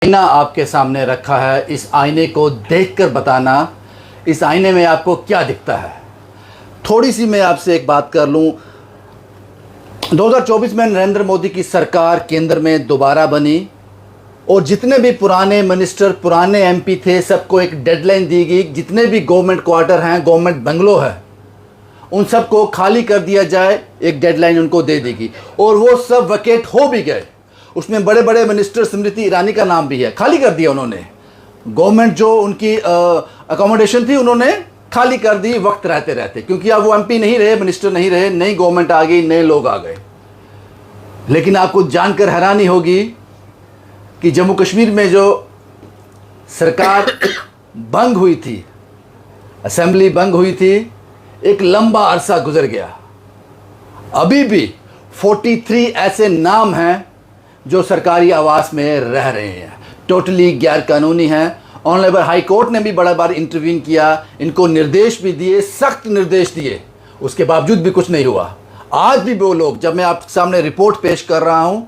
आईना आपके सामने रखा है, इस आईने को देखकर बताना इस आईने में आपको क्या दिखता है। थोड़ी सी मैं आपसे एक बात कर लूं, 2024 में नरेंद्र मोदी की सरकार केंद्र में दोबारा बनी और जितने भी पुराने मिनिस्टर, पुराने एमपी थे, सबको एक डेडलाइन दी गई। जितने भी गवर्नमेंट क्वार्टर हैं, गवर्नमेंट बंगलो है, उन सबको खाली कर दिया जाए, एक डेडलाइन उनको दे देगी और वो सब वैकेट हो भी गए। उसमें बड़े बड़े मिनिस्टर, स्मृति ईरानी का नाम भी है, खाली कर दिया उन्होंने। गवर्नमेंट जो उनकी अकोमोडेशन थी उन्होंने खाली कर दी वक्त रहते रहते, क्योंकि अब वो एमपी नहीं रहे, मिनिस्टर नहीं रहे, नई गवर्नमेंट आ गई, नए लोग आ गए। लेकिन आपको जानकर हैरानी होगी कि जम्मू कश्मीर में जो सरकार भंग हुई थी, असेंबली भंग हुई थी, एक लंबा अरसा गुजर गया, अभी भी 43 ऐसे नाम हैं जो सरकारी आवास में रह रहे हैं, टोटली गैर कानूनी हैं। ऑनरेबल हाई कोर्ट ने भी बड़ा बार इंटरवीन किया, इनको निर्देश भी दिए, सख्त निर्देश दिए, उसके बावजूद भी कुछ नहीं हुआ। आज भी वो लोग, जब मैं आपके सामने रिपोर्ट पेश कर रहा हूं,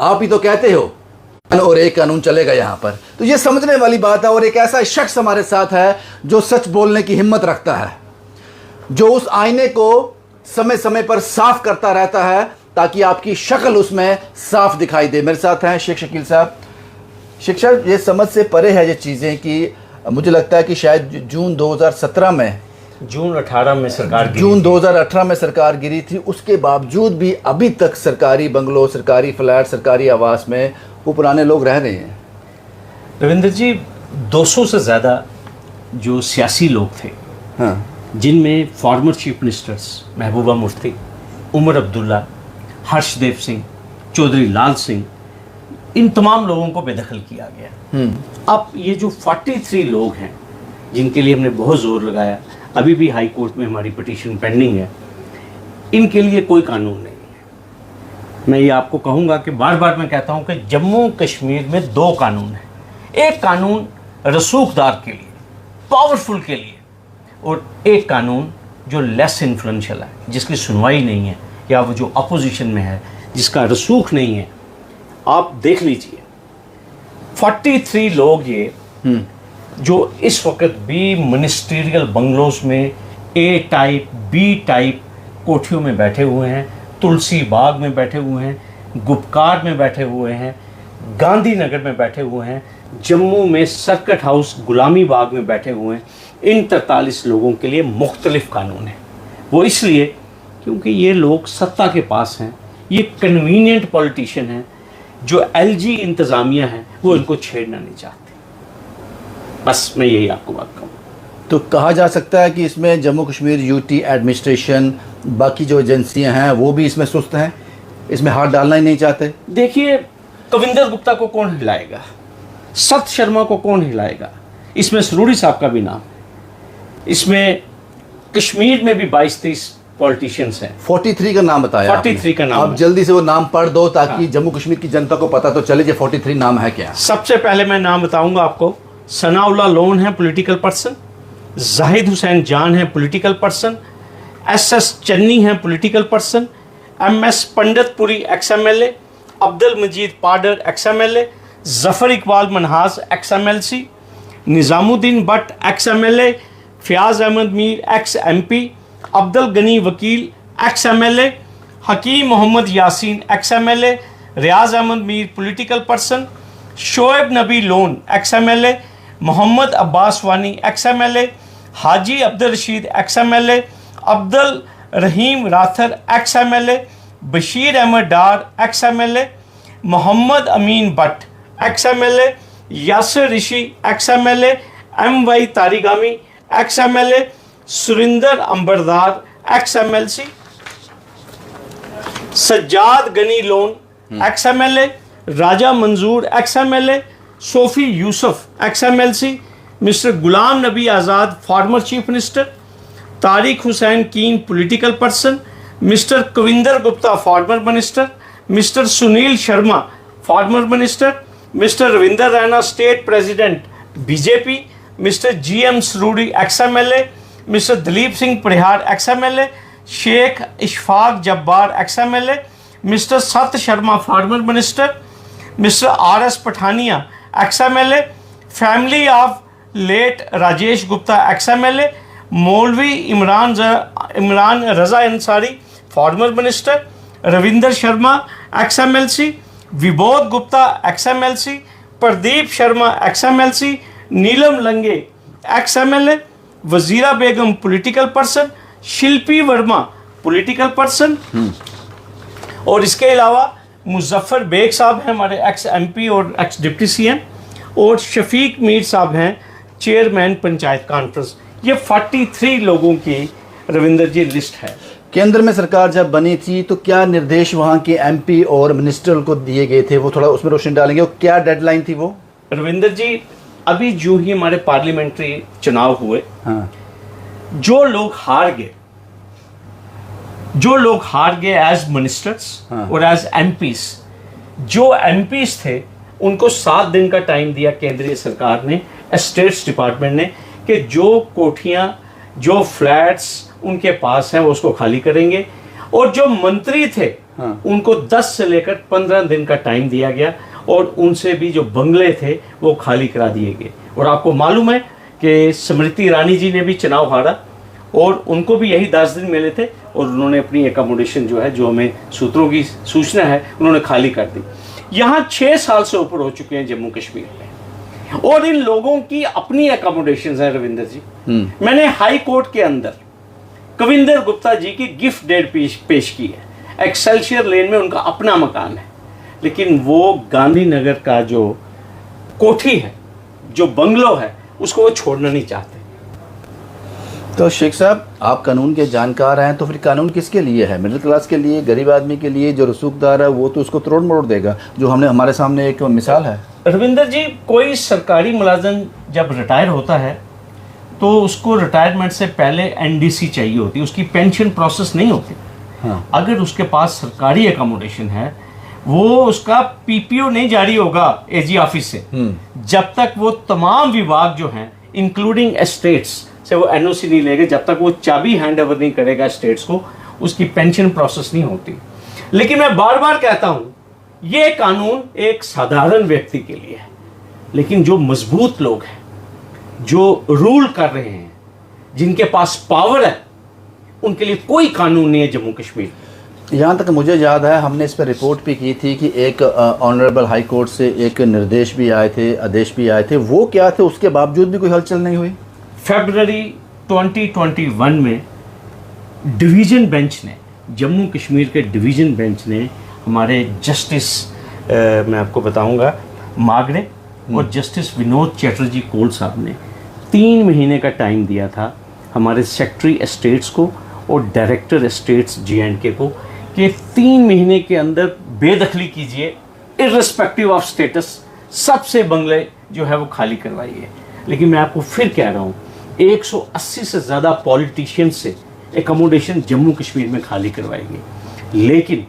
आप ही तो कहते हो और एक कानून चलेगा यहां पर, तो ये समझने वाली बात है। और एक ऐसा शख्स हमारे साथ है जो सच बोलने की हिम्मत रखता है, जो उस आईने को समय समय पर साफ करता रहता है ताकि आपकी शक्ल उसमें साफ दिखाई दे। मेरे साथ हैं शेख शकील साहब। शेख साहब, ये समझ से परे है ये चीज़ें कि मुझे लगता है कि शायद जून 2017 में, जून 18 में सरकार गिरी, जून 2018 में सरकार गिरी थी, उसके बावजूद भी अभी तक सरकारी बंगलों, सरकारी फ्लैट, सरकारी आवास में वो पुराने लोग रह रहे हैं। रविंद्र जी, 200 से ज़्यादा जो सियासी लोग थे, हाँ, जिनमें former chief ministers Mehbooba Mufti, Omar Abdullah, Harshdev Singh, Chaudhary Lal Singh, इन तमाम लोगों को बेदखल किया गया। अब ये जो 43 लोग हैं जिनके लिए हमने बहुत ज़ोर लगाया, अभी भी हाई कोर्ट में हमारी पिटीशन पेंडिंग है, इनके लिए कोई कानून नहीं है। मैं ये आपको कहूँगा कि बार बार मैं कहता हूँ कि जम्मू कश्मीर में 2 कानून हैं। एक कानून रसूखदार के लिए, पावरफुल के लिए, और एक कानून जो लेस इन्फ्लुएंशियल है, जिसकी सुनवाई नहीं है, या वो जो अपोजिशन में है, जिसका रसूख नहीं है। आप देख लीजिए 43 लोग ये जो इस वक्त भी मिनिस्ट्रियल बंगलोज में ए टाइप, बी टाइप कोठियों में बैठे हुए हैं, तुलसी बाग में बैठे हुए हैं, गुपकार में बैठे हुए हैं, गांधीनगर में बैठे हुए हैं, जम्मू में सर्किट हाउस गुलामी बाग में बैठे हुए हैं। इन 43 लोगों के लिए मुख्तलिफ कानून हैं। वो इसलिए क्योंकि ये लोग सत्ता के पास हैं, ये कन्वीनियंट पॉलिटिशियन हैं, जो एलजी इंतज़ामिया है वो इनको छेड़ना नहीं चाहते। बस मैं यही आपको बात कहूँ। तो कहा जा सकता है कि इसमें जम्मू कश्मीर यूटी एडमिनिस्ट्रेशन, बाकी जो एजेंसियां हैं वो भी इसमें सुस्त हैं, इसमें हाथ डालना ही नहीं चाहते। देखिए, कविंदर गुप्ता को कौन हिलाएगा, सत शर्मा को कौन हिलाएगा, इसमें सरूरी साहब का भी नाम है, इसमें कश्मीर में भी 22-23 पॉलिटिशियंस हैं। 43 का नाम बताया 43 का नाम आप जल्दी से वो नाम पढ़ दो ताकि जम्मू कश्मीर की जनता को पता तो चले कि 43 नाम है क्या। सबसे पहले मैं नाम बताऊंगा आपको। सनाउल्लाह लोन है पॉलिटिकल पर्सन, जाहिद हुसैन जान है पॉलिटिकल पर्सन, एसएस चन्नी है political person, MS Panditpuri ex MLA, Abdul Majid Padder ex MLA, Zafar Iqbal Manhas ex MLC, Nizamuddin Bhat ex MLA, Fayaz Ahmad Mir ex MP, Abdul Gani Vakil ex MLA, Hakim Mohammad Yasin ex MLA, Riyaz Ahmad Mir political person, Shoaib Nabi Lone ex MLA, Mohammad Abbas Wani ex MLA, Haji Abdul Rashid ex MLA, Abdul Rahim Rather ex MLA, Bashir Ahmad Dar ex MLA, Mohammad Amin Bhat ex MLA, Yasir Rishi ex MLA, MY Tarigami ex MLA, Surinder Ambardar ex MLC, Sajjad Gani Lone ex MLA, Raja Manzoor ex MLA, Sofi Yusuf ex MLC, mister Ghulam Nabi Azad former chief minister, Tariq Hussain keen political person, mister Kavinder Gupta former minister, mister Sunil Sharma former minister, mister Ravinder Raina state president BJP, mister GM Saroori x MLA, mister Dalip Singh Parihar ex MLA, Sheikh Ishfaq Jabbar ex MLA, mister Sat Sharma former minister, Mr. R.S. Pathania, ex-MLA, family of late Rajesh Gupta, ex-MLA, Maulvi Imran Raza Ansari, former minister, Ravinder Sharma, ex-MLC, Vibodh Gupta, ex-MLC, Pradeep Sharma, ex-MLC, Neelam Lange, ex-MLA, Wazira Begum, political person, Shilpi Verma, political person, और इसके अलावा Muzaffar bag साहब हैं हमारे x MP और x deputy CM, और शफीक मीर साहब हैं चेयरमैन पंचायत कॉन्फ्रेंस। ये 43 लोगों की रविंदर जी लिस्ट है। केंद्र में सरकार जब बनी थी तो क्या निर्देश वहाँ के एमपी और मिनिस्टर को दिए गए थे, वो थोड़ा उसमें रोशनी डालेंगे, और क्या डेडलाइन थी वो? रविंदर जी, अभी जो ही हमारे पार्लियामेंट्री चुनाव हुए, हाँ, जो लोग हार गए एज मिनिस्टर्स और एज एमपीस, जो एमपीस थे उनको 7 दिन का टाइम दिया केंद्रीय सरकार ने, स्टेट्स डिपार्टमेंट ने, कि जो कोठियां, जो फ्लैट्स उनके पास हैं वो उसको खाली करेंगे, और जो मंत्री थे उनको 10 से लेकर 15 दिन का टाइम दिया गया, और उनसे भी जो बंगले थे वो खाली करा दिए गए। और आपको मालूम है कि स्मृति ईरानी जी ने भी चुनाव हारा और उनको भी यही 10 दिन मिले थे, और उन्होंने अपनी एकोमोडेशन जो है, जो हमें सूत्रों की सूचना है, उन्होंने खाली कर दी। यहाँ 6 साल से ऊपर हो चुके हैं जम्मू कश्मीर में, और इन लोगों की अपनी एकोमोडेशन है रविंदर जी। मैंने हाई कोर्ट के अंदर कविंदर गुप्ता जी की गिफ्ट डेड पेश की है। एक्सेल्शियर लेन में उनका अपना मकान है, लेकिन वो गांधीनगर का जो कोठी है, जो बंगलो है, उसको वो छोड़ना नहीं चाहते। तो शेख साहब, आप कानून के जानकार हैं, तो फिर कानून किसके लिए है? मिडिल क्लास के लिए, गरीब आदमी के लिए? जो रसूखदार है वो तो उसको तोड़ मरोड़ देगा, जो हमारे सामने एक मिसाल है। रविंदर जी, कोई सरकारी मुलाजिम जब रिटायर होता है तो उसको रिटायरमेंट से पहले एनडीसी चाहिए होती है, उसकी पेंशन प्रोसेस नहीं होती। हाँ। अगर उसके पास सरकारी एकोमोडेशन है, वो उसका पीपीओ नहीं जारी होगा एजी ऑफिस से जब तक वो तमाम विभाग जो हैं इंक्लूडिंग एस्टेट्स से वो एनओसी नहीं लेगा, जब तक वो चाबी हैंड ओवर नहीं करेगा स्टेट्स को, उसकी पेंशन प्रोसेस नहीं होती। लेकिन मैं बार बार कहता हूं, ये कानून एक साधारण व्यक्ति के लिए है, लेकिन जो मजबूत लोग हैं, जो रूल कर रहे हैं, जिनके पास पावर है, उनके लिए कोई कानून नहीं है जम्मू कश्मीर। यहाँ तक मुझे याद है, हमने इस पर रिपोर्ट भी की थी कि एक ऑनरेबल हाई कोर्ट से एक निर्देश भी आए थे, आदेश भी आए थे, वो क्या थे? उसके बावजूद भी कोई हलचल नहीं हुई। फरवरी 2021 में डिवीज़न बेंच ने, जम्मू कश्मीर के डिवीज़न बेंच ने हमारे जस्टिस मैं आपको बताऊंगा मागरे और जस्टिस विनोद चैटर्जी कोल साहब ने 3 महीने का टाइम दिया था हमारे सेक्रेटरी एस्टेट्स को और डायरेक्टर एस्टेट्स J&K को, कि 3 महीने के अंदर बेदखली कीजिए, इर्रेस्पेक्टिव ऑफ स्टेटस, सबसे बंगले जो है वो खाली करवाइए। लेकिन मैं आपको फिर कह रहा हूँ, 180 से ज़्यादा पॉलिटिशियन से एकोमोडेशन जम्मू कश्मीर में खाली करवाएंगे, लेकिन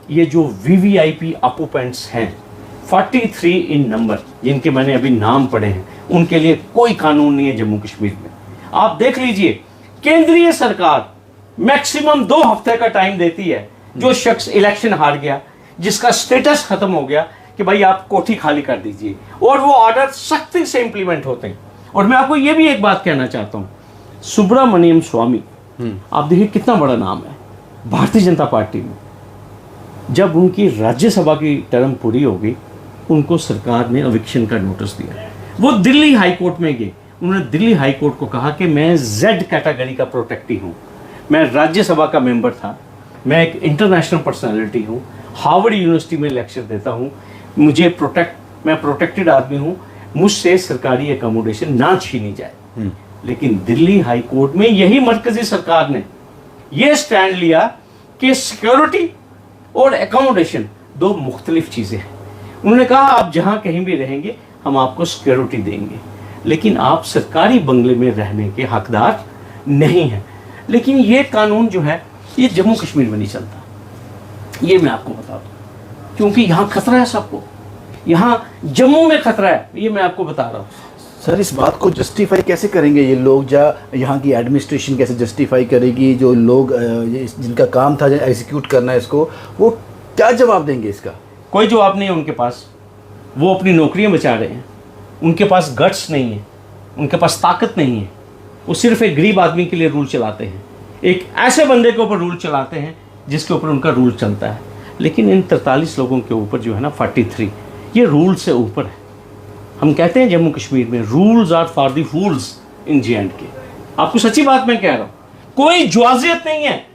ये जो VVIP ऑक्यूपेंट्स हैं 43 इन नंबर, जिनके मैंने अभी नाम पढ़े हैं, उनके लिए कोई कानून नहीं है जम्मू कश्मीर में। आप देख लीजिए, केंद्रीय सरकार मैक्सिमम 2 हफ्ते का टाइम देती है। जो शख्स इलेक्शन हार गया, जिसका स्टेटस खत्म हो गया, कि भाई आप कोठी खाली कर दीजिए, और वो ऑर्डर सख्ती से इंप्लीमेंट होते हैं। और मैं आपको ये भी एक बात कहना चाहता हूँ, सुब्रमण्यम स्वामी, आप देखिए कितना बड़ा नाम है भारतीय जनता पार्टी में। जब उनकी राज्यसभा की टर्म पूरी हो गई, उनको सरकार ने एविक्शन का नोटिस दिया। वो दिल्ली हाई कोर्ट में गए, उन्होंने दिल्ली हाई कोर्ट को कहा कि मैं Z कैटेगरी का प्रोटेक्टी हूँ, मैं राज्यसभा का मेंबर था, मैं एक इंटरनेशनल पर्सनालिटी हूँ, हार्वर्ड यूनिवर्सिटी में लेक्चर देता हूँ, मुझे मैं प्रोटेक्टेड आदमी हूँ, मुझसे सरकारी एकोमोडेशन ना छीनी जाए। लेकिन दिल्ली हाई कोर्ट में यही मरकजी सरकार ने यह स्टैंड लिया कि सिक्योरिटी और एकोमोडेशन 2 मुख्तलिफ चीज़ें हैं। उन्होंने कहा आप जहाँ कहीं भी रहेंगे हम आपको सिक्योरिटी देंगे, लेकिन आप सरकारी बंगले में रहने के हकदार नहीं हैं। लेकिन ये कानून जो है ये जम्मू कश्मीर में नहीं चलता, ये मैं आपको बता दूँ, क्योंकि यहाँ खतरा है सबको, यहाँ जम्मू में खतरा है, ये मैं आपको बता रहा हूँ। सर, इस बात को जस्टिफाई कैसे करेंगे ये लोग? यहाँ की एडमिनिस्ट्रेशन कैसे जस्टिफाई करेगी? जो लोग जिनका काम था एग्जीक्यूट करना है इसको, वो क्या जवाब देंगे इसका? कोई जवाब नहीं है उनके पास। वो अपनी नौकरियां बचा रहे हैं, उनके पास गट्स नहीं है, उनके पास ताकत नहीं है, वो सिर्फ एक गरीब आदमी के लिए रूल चलाते हैं, एक ऐसे बंदे के ऊपर रूल चलाते हैं जिसके ऊपर उनका रूल चलता है। लेकिन इन 43 लोगों के ऊपर जो है ना 43, ये रूल से ऊपर है। हम कहते हैं जम्मू कश्मीर में rules are for the fools in J&K। आपको सच्ची बात मैं कह रहा हूँ, कोई जुआजियत नहीं है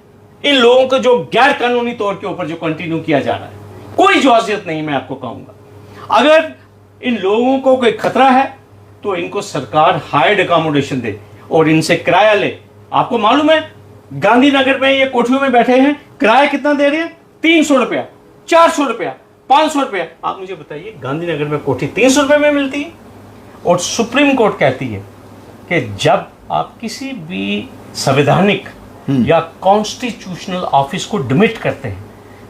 इन लोगों को जो गैर कानूनी तौर के ऊपर जो कंटिन्यू किया जा रहा है, कोई जुआजियत नहीं। मैं आपको कहूँगा अगर इन लोगों को कोई खतरा है तो इनको सरकार हायर्ड अकोमोडेशन दे और इनसे किराया ले। आपको मालूम है गांधीनगर में ये कोठियों में बैठे हैं, किराया कितना दे रहे हैं? 300 रुपया, 400 रुपया, 500 रुपया। आप मुझे बताइए गांधीनगर में कोठी 300 रुपये में मिलती है? और सुप्रीम कोर्ट कहती है कि जब आप किसी भी संवैधानिक या कॉन्स्टिट्यूशनल ऑफिस को डिमिट करते हैं,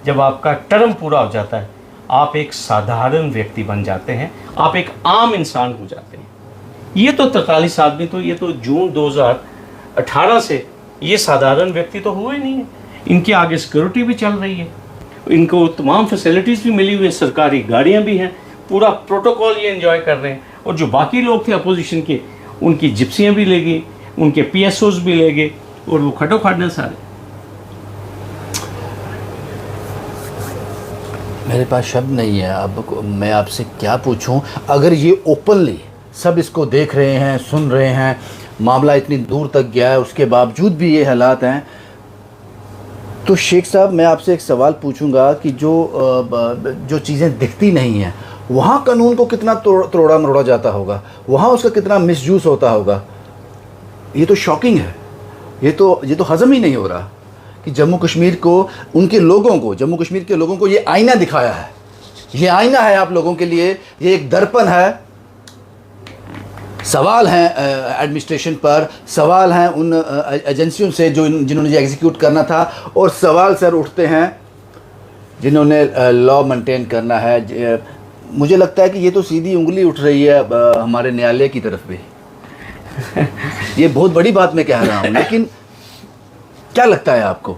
जब आपका टर्म पूरा हो जाता है, आप एक साधारण व्यक्ति बन जाते हैं, आप एक आम इंसान हो जाते हैं। ये तो 43 आदमी तो ये तो जून 2018 से ये साधारण व्यक्ति तो हुए नहीं है। इनके आगे सिक्योरिटी भी चल रही है, इनको तमाम फैसिलिटीज़ भी मिली हुई है, सरकारी गाड़ियाँ भी हैं, पूरा प्रोटोकॉल ये एंजॉय कर रहे हैं। और जो बाकी लोग थे अपोजिशन के, उनकी जिप्सियाँ भी ले गई, उनके PSOs भी ले गए और वो खटो खाटने सारे। मेरे पास शब्द नहीं है अब मैं आपसे क्या पूछूं। अगर ये ओपनली सब इसको देख रहे हैं, सुन रहे हैं, मामला इतनी दूर तक गया है, उसके बावजूद भी ये हालात हैं, तो शेख साहब मैं आपसे एक सवाल पूछूंगा कि जो चीज़ें दिखती नहीं हैं वहाँ कानून को कितना तोड़ा मरोड़ा जाता होगा, वहाँ उसका कितना मिसयूज़ होता होगा। ये तो शॉकिंग है, ये तो हज़म ही नहीं हो रहा कि जम्मू कश्मीर को, उनके लोगों को, जम्मू कश्मीर के लोगों को ये आईना दिखाया है। ये आईना है आप लोगों के लिए, ये एक दर्पण है। सवाल हैं एडमिनिस्ट्रेशन पर, सवाल हैं उन एजेंसियों से जिन्होंने ये एग्जीक्यूट करना था, और सवाल सर उठते हैं जिन्होंने लॉ मेंटेन करना है। मुझे लगता है कि ये तो सीधी उंगली उठ रही है हमारे न्यायालय की तरफ भी। ये बहुत बड़ी बात मैं कह रहा हूँ, लेकिन क्या लगता है आपको?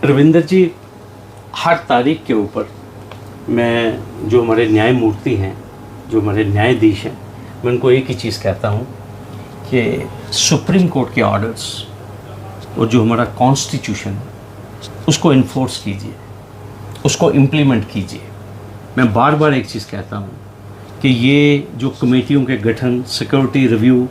रविंदर जी, हर तारीख के ऊपर मैं जो हमारे न्यायमूर्ति हैं, जो हमारे न्यायाधीश हैं, मैं उनको एक ही चीज़ कहता हूँ कि सुप्रीम कोर्ट के ऑर्डर्स और जो हमारा कॉन्स्टिट्यूशन है उसको इन्फोर्स कीजिए, उसको इम्प्लीमेंट कीजिए। मैं बार बार एक चीज़ कहता हूँ कि ये जो कमेटियों के गठन, सिक्योरिटी रिव्यू,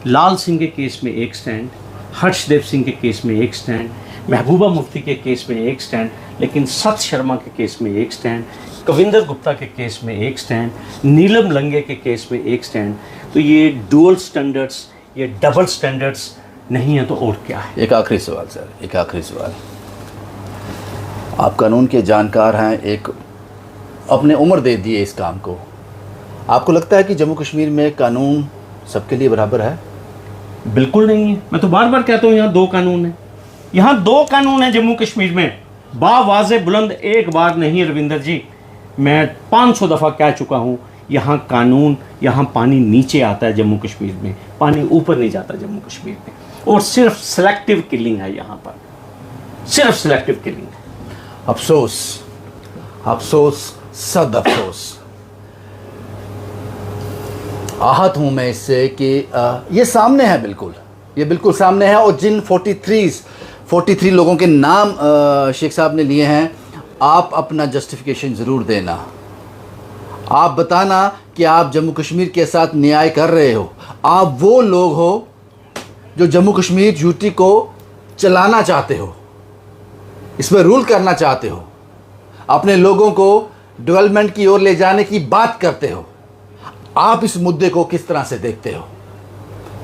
लाल सिंह के केस में एक स्टैंड, हर्षदेव सिंह के केस में एक स्टैंड, महबूबा मुफ्ती के केस में एक स्टैंड, लेकिन सत शर्मा के केस में एक स्टैंड, कविंदर गुप्ता के केस में एक स्टैंड, नीलम लंगे के केस में एक स्टैंड, तो ये डुअल स्टैंडर्ड्स, ये डबल स्टैंडर्ड्स नहीं है तो और क्या है? एक आखिरी सवाल सर, एक आखिरी सवाल। आप कानून के जानकार हैं, एक अपने उम्र दे दिए इस काम को। आपको लगता है कि जम्मू कश्मीर में कानून सबके लिए बराबर है? बिल्कुल नहीं है। मैं तो बार बार कहता हूँ यहाँ 2 कानून हैं, यहाँ 2 कानून हैं जम्मू कश्मीर में, बावाज़े बुलंद एक बार नहीं रविंदर जी, मैं 500 दफ़ा कह चुका हूँ, यहाँ कानून, यहाँ पानी नीचे आता है जम्मू कश्मीर में, पानी ऊपर नहीं जाता जम्मू कश्मीर में। और सिर्फ सेलेक्टिव किलिंग है यहाँ पर, सिर्फ सेलेक्टिव किलिंग है। अफसोस, अफसोस, सद अफसोस। आहत हूँ मैं इससे कि ये सामने है, बिल्कुल, ये बिल्कुल सामने है। और जिन 43 लोगों के नाम शेख साहब ने लिए हैं, आप अपना जस्टिफिकेशन ज़रूर देना। आप बताना कि आप जम्मू कश्मीर के साथ न्याय कर रहे हो। आप वो लोग हो जो जम्मू कश्मीर यूटी को चलाना चाहते हो, इस पर रूल करना चाहते हो, अपने लोगों को डेवलपमेंट की ओर ले जाने की बात करते हो। आप इस मुद्दे को किस तरह से देखते हो,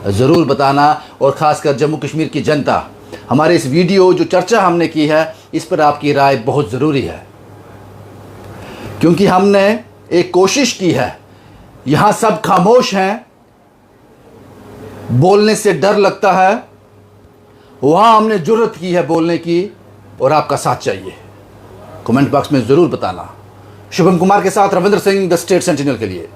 ज़रूर बताना। और ख़ासकर जम्मू कश्मीर की जनता, हमारे इस वीडियो जो चर्चा हमने की है, इस पर आपकी राय बहुत ज़रूरी है, क्योंकि हमने एक कोशिश की है। यहाँ सब खामोश हैं, बोलने से डर लगता है, वहाँ हमने जुर्रत की है बोलने की, और आपका साथ चाहिए। कमेंट बॉक्स में ज़रूर बताना। शुभम कुमार के साथ Ravindra Singh, the state sentinel के लिए।